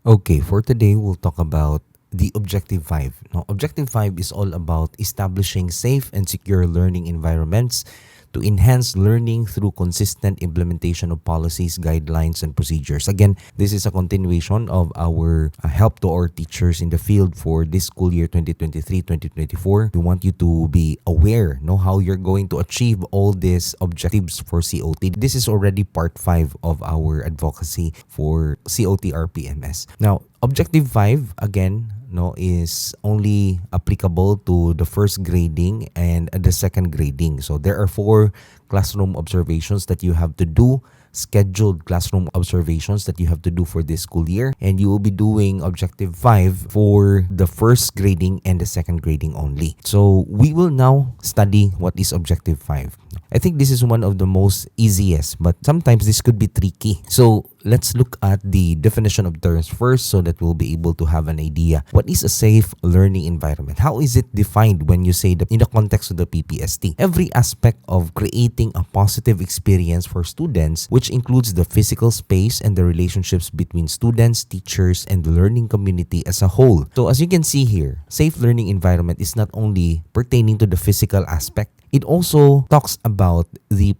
Okay, for today, we'll talk about the Objective 5. Now, Objective 5 is all about establishing safe and secure learning environments to enhance learning through consistent implementation of policies, guidelines, and procedures. Again, this is a continuation of our help to our teachers in the field for this school year 2023-2024. We want you to be aware, know how you're going to achieve all these objectives for COT. This is already part 5 of our advocacy for COT RPMS. Now, Objective 5, again, is only applicable to the first grading and the second grading. So there are 4 classroom observations that you have to do, scheduled classroom observations that you have to do for this school year, and you will be doing Objective 5 for the first grading and the second grading only. So we will now study what is Objective 5. I think this is one of the most easiest, but sometimes this could be tricky. So let's look at the definition of terms first so that we'll be able to have an idea. What is a safe learning environment? How is it defined when you say that in the context of the PPST? Every aspect of creating a positive experience for students, which includes the physical space and the relationships between students, teachers, and the learning community as a whole. So as you can see here, safe learning environment is not only pertaining to the physical aspect, it also talks about the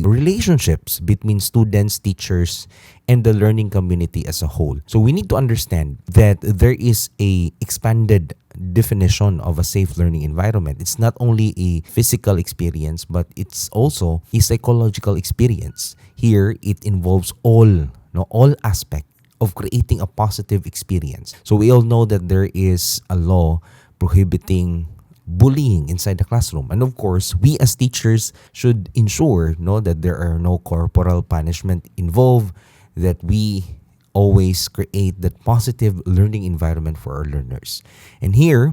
relationships between students, teachers, and the learning community as a whole. So we need to understand that there is a expanded definition of a safe learning environment. It's not only a physical experience, but it's also a psychological experience. Here, it involves all aspects of creating a positive experience. So we all know that there is a law prohibiting bullying inside the classroom, and of course we as teachers should ensure that there are no corporal punishment involved, that we always create that positive learning environment for our learners. And here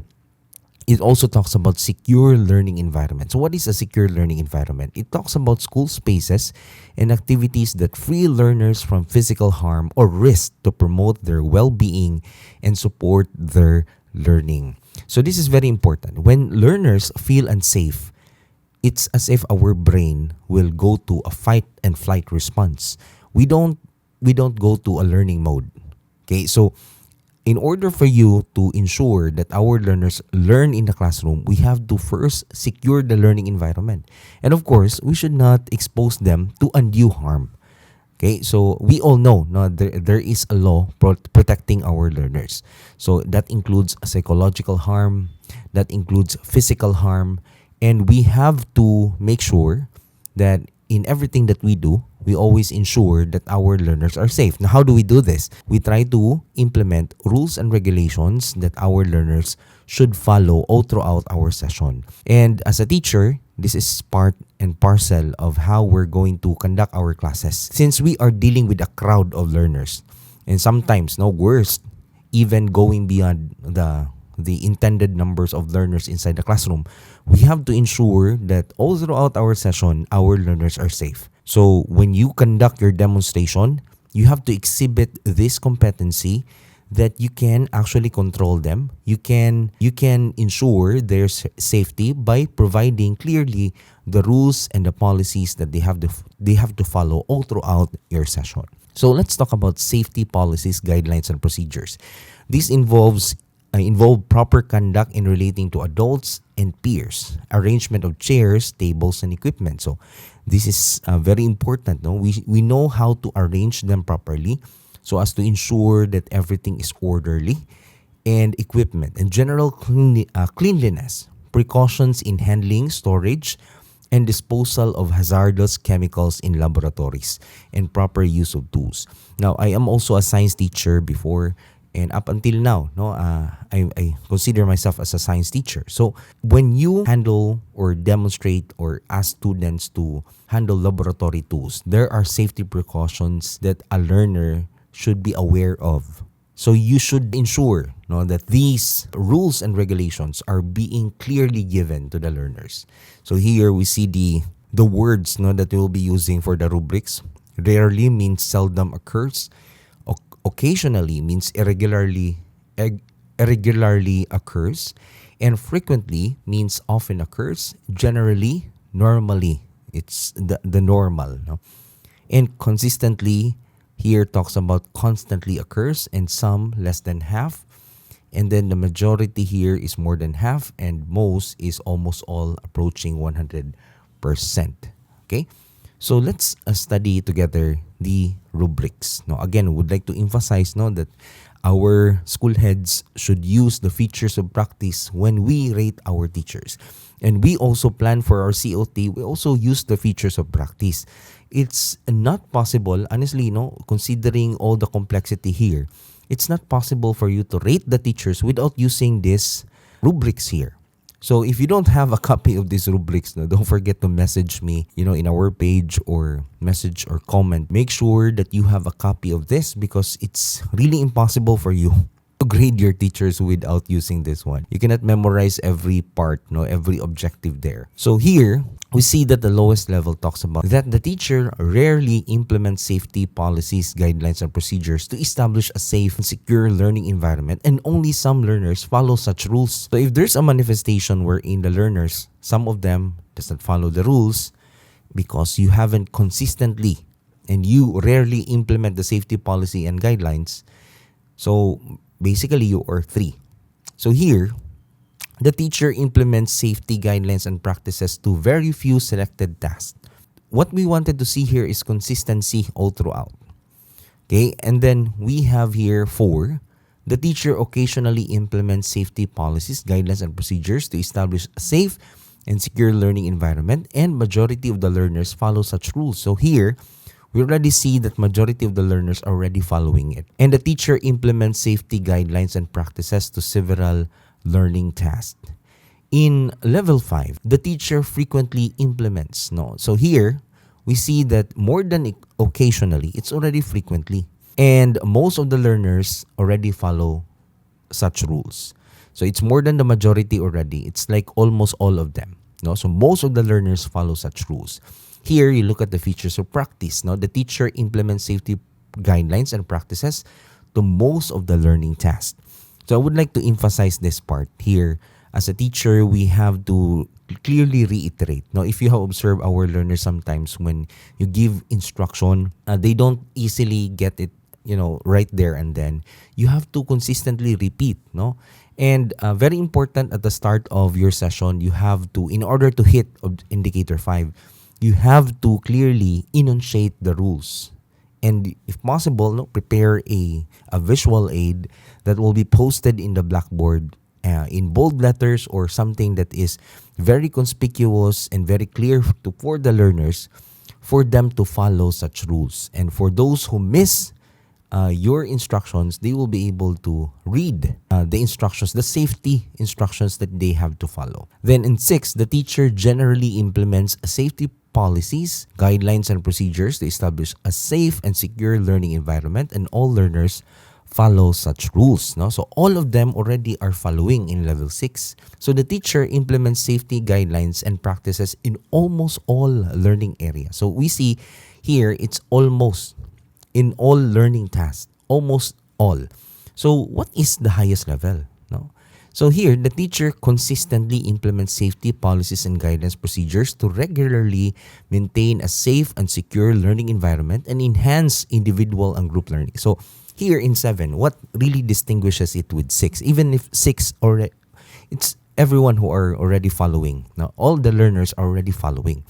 it also talks about secure learning environment. So what is a secure learning environment? It talks about school spaces and activities that free learners from physical harm or risk to promote their well-being and support their learning. So this is very important. When learners feel unsafe, it's as if our brain will go to a fight and flight response. We don't go to a learning mode. Okay? So in order for you to ensure that our learners learn in the classroom, we have to first secure the learning environment. And of course, we should not expose them to undue harm. Okay, so we all know there is a law protecting our learners. So that includes psychological harm, that includes physical harm, and we have to make sure that in everything that we do, we always ensure that our learners are safe. Now, how do we do this? We try to implement rules and regulations that our learners should follow all throughout our session. And as a teacher, this is part and parcel of how we're going to conduct our classes. Since we are dealing with a crowd of learners, and sometimes, worse, even going beyond the intended numbers of learners inside the classroom, we have to ensure that all throughout our session, our learners are safe. So when you conduct your demonstration, you have to exhibit this competency that you can actually control them. You can ensure their safety by providing clearly the rules and the policies that they have to follow all throughout your session. So let's talk about safety policies, guidelines, and procedures. This involve proper conduct in relating to adults and peers, arrangement of chairs, tables, and equipment. So this is very important. We know how to arrange them properly so as to ensure that everything is orderly, and equipment and general cleanliness, precautions in handling, storage, and disposal of hazardous chemicals in laboratories, and proper use of tools. Now, I am also a science teacher before, and up until now, I consider myself as a science teacher. So when you handle or demonstrate or ask students to handle laboratory tools, there are safety precautions that a learner should be aware of. So you should ensure that these rules and regulations are being clearly given to the learners. So here we see the words that we'll be using for the rubrics. Rarely means seldom occurs. Occasionally means irregularly occurs. And frequently means often occurs. Generally, normally, it's the normal. And consistently here talks about constantly occurs and some less than half. And then the majority here is more than half, and most is almost all approaching 100%. Okay? So let's study together the rubrics. Now, again, would like to emphasize that our school heads should use the features of practice when we rate our teachers. And we also plan for our COT, we also use the features of practice. It's not possible, honestly, considering all the complexity here, it's not possible for you to rate the teachers without using these rubrics here. So if you don't have a copy of these rubrics, don't forget to message me, in our page, or message or comment. Make sure that you have a copy of this, because it's really impossible for you to grade your teachers without using this one. You cannot memorize every part, every objective there. So here, we see that the lowest level talks about that the teacher rarely implements safety policies, guidelines, and procedures to establish a safe and secure learning environment, and only some learners follow such rules. So if there's a manifestation wherein the learners, some of them does not follow the rules because you haven't consistently and you rarely implement the safety policy and guidelines, so basically you are 3. So here, the teacher implements safety guidelines and practices to very few selected tasks. What we wanted to see here is consistency all throughout. Okay, and then we have here 4. The teacher occasionally implements safety policies, guidelines, and procedures to establish a safe and secure learning environment, and majority of the learners follow such rules. So here, we already see that majority of the learners are already following it. And the teacher implements safety guidelines and practices to several learning tasks. In level 5, the teacher frequently implements. So here, we see that more than occasionally, it's already frequently. And most of the learners already follow such rules. So it's more than the majority already. It's like almost all of them. So most of the learners follow such rules. Here, you look at the features of practice. The teacher implements safety guidelines and practices to most of the learning tasks. So I would like to emphasize this part here. As a teacher, we have to clearly reiterate. If you have observed our learners sometimes when you give instruction, they don't easily get it, right there and then. You have to consistently repeat, And very important at the start of your session, you have to, in order to hit indicator 5, you have to clearly enunciate the rules. And if possible, prepare a visual aid that will be posted in the blackboard in bold letters, or something that is very conspicuous and very clear for the learners, for them to follow such rules. And for those who miss your instructions, they will be able to read the instructions, the safety instructions that they have to follow. Then in 6, the teacher generally implements safety policies, guidelines, and procedures to establish a safe and secure learning environment, and all learners follow such rules. So all of them already are following in level 6. So the teacher implements safety guidelines and practices in almost all learning areas. So we see here it's almost in all learning tasks, almost all. So what is the highest level? So here, the teacher consistently implements safety policies and guidance procedures to regularly maintain a safe and secure learning environment and enhance individual and group learning. So here in 7, what really distinguishes it with 6, even if 6 already, it's everyone who are already following. Now, all the learners are already following.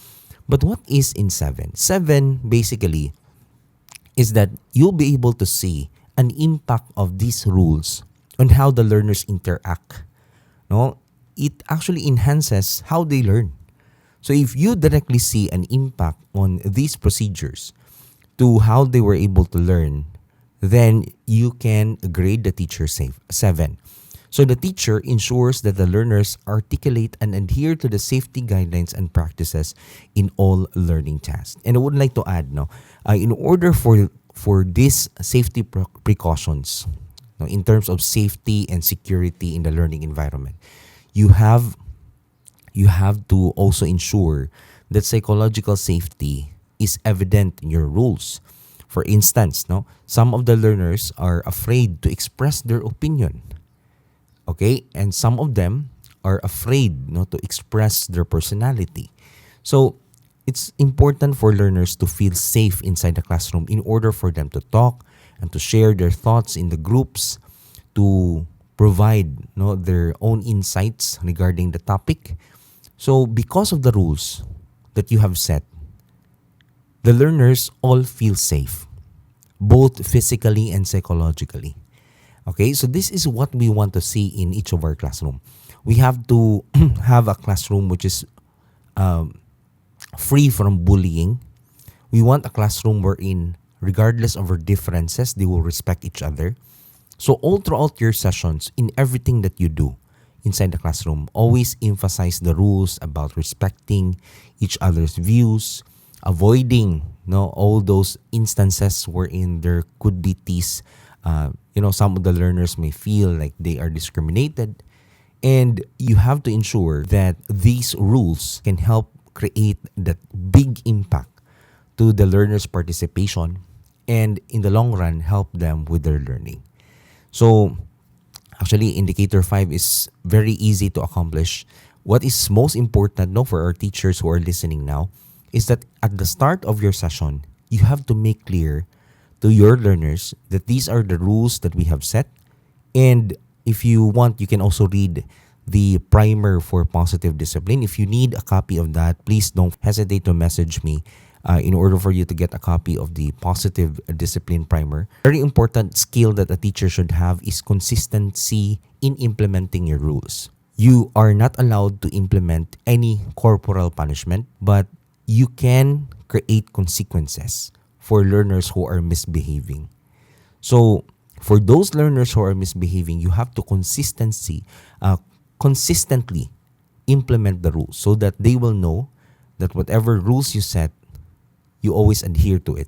But what is in 7? 7 basically is that you'll be able to see an impact of these rules on how the learners interact. It actually enhances how they learn. So if you directly see an impact on these procedures to how they were able to learn, then you can grade the teacher 7. So the teacher ensures that the learners articulate and adhere to the safety guidelines and practices in all learning tasks. And I would like to add, in order for these safety precautions, in terms of safety and security in the learning environment, you have to also ensure that psychological safety is evident in your rules. For instance, some of the learners are afraid to express their opinion. Okay? And some of them are afraid to express their personality. So it's important for learners to feel safe inside the classroom in order for them to talk and to share their thoughts in the groups, to provide their own insights regarding the topic. So because of the rules that you have set, the learners all feel safe, both physically and psychologically. Okay, so this is what we want to see in each of our classroom. We have to have a classroom which is free from bullying. We want a classroom wherein, regardless of our differences, they will respect each other. So all throughout your sessions, in everything that you do inside the classroom, always emphasize the rules about respecting each other's views, avoiding all those instances wherein there could be tease. Some of the learners may feel like they are discriminated. And you have to ensure that these rules can help create that big impact to the learners' participation and in the long run help them with their learning. So actually, indicator 5 is very easy to accomplish. What is most important for our teachers who are listening now is that at the start of your session, you have to make clear to your learners that these are the rules that we have set. And if you want, you can also read the primer for positive discipline. If you need a copy of that, please don't hesitate to message me in order for you to get a copy of the positive discipline primer. Very important skill that a teacher should have is consistency in implementing your rules. You are not allowed to implement any corporal punishment, but you can create consequences for learners who are misbehaving. So for those learners who are misbehaving, you have to consistently implement the rules so that they will know that whatever rules you set, you always adhere to it.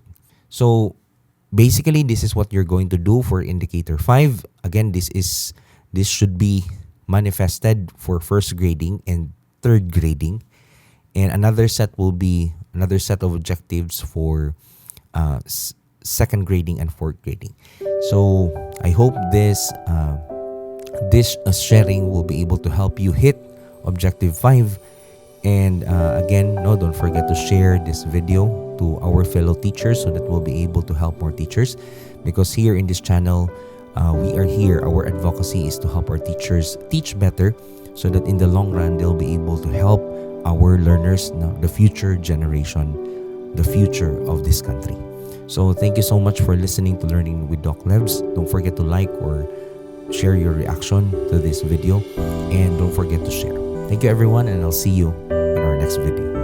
So basically, this is what you're going to do for indicator 5. Again, this should be manifested for first grading and third grading. And another set will be another set of objectives for second grading and fourth grading. So I hope this sharing will be able to help you hit objective 5. And again, don't forget to share this video to our fellow teachers so that we'll be able to help more teachers. Because here in this channel, we are here. Our advocacy is to help our teachers teach better so that in the long run, they'll be able to help our learners, the future generation, the future of this country. So thank you so much for listening to Learning with Doc Lebs. Don't forget to like or share your reaction to this video, and don't forget to share. Thank you everyone, and I'll see you in our next video.